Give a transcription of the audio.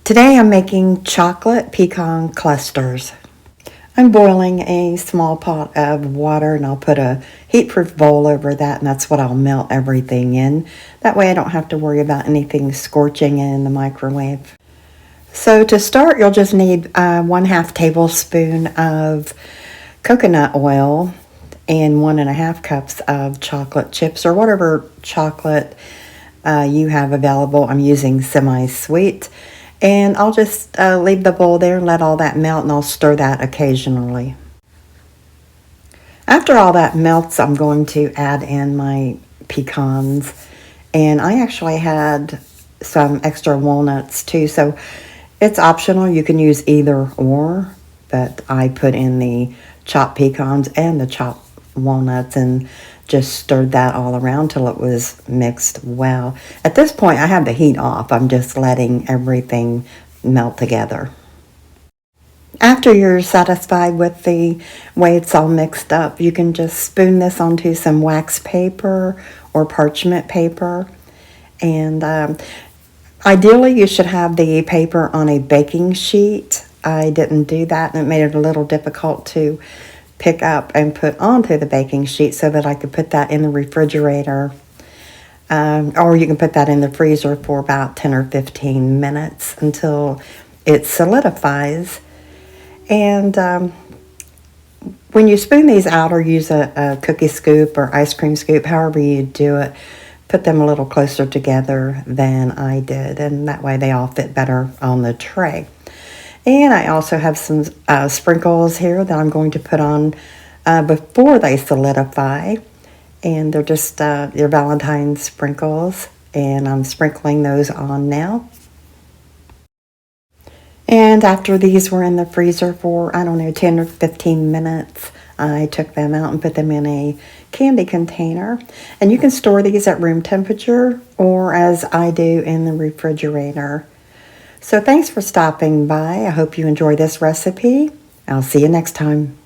Today I'm making chocolate pecan clusters. I'm boiling a small pot of water and I'll put a heat-proof bowl over that, and that's what I'll melt everything in. That way I don't have to worry about anything scorching in the microwave. So to start, you'll just need 1/2 tablespoon of coconut oil and 1½ cups of chocolate chips or whatever chocolate you have available. I'm using semi-sweet. And I'll just leave the bowl there and let all that melt, and I'll stir that occasionally. After all that melts, I'm going to add in my pecans. And I actually had some extra walnuts too, so it's optional. You can use either or, but I put in the chopped pecans and the chopped walnuts and just stirred that all around till it was mixed well. At this point, I have the heat off. I'm just letting everything melt together. After you're satisfied with the way it's all mixed up, you can just spoon this onto some wax paper or parchment paper. And ideally, you should have the paper on a baking sheet. I didn't do that, and it made it a little difficult to pick up and put onto the baking sheet so that I could put that in the refrigerator. Or you can put that in the freezer for about 10 or 15 minutes until it solidifies. And when you spoon these out or use a cookie scoop or ice cream scoop, however you do it, put them a little closer together than I did, and that way they all fit better on the tray. And I also have some sprinkles here that I'm going to put on before they solidify. And they're just your Valentine sprinkles. And I'm sprinkling those on now. And after these were in the freezer for, 10 or 15 minutes, I took them out and put them in a candy container. And you can store these at room temperature or, as I do, in the refrigerator. So thanks for stopping by. I hope you enjoy this recipe. I'll see you next time.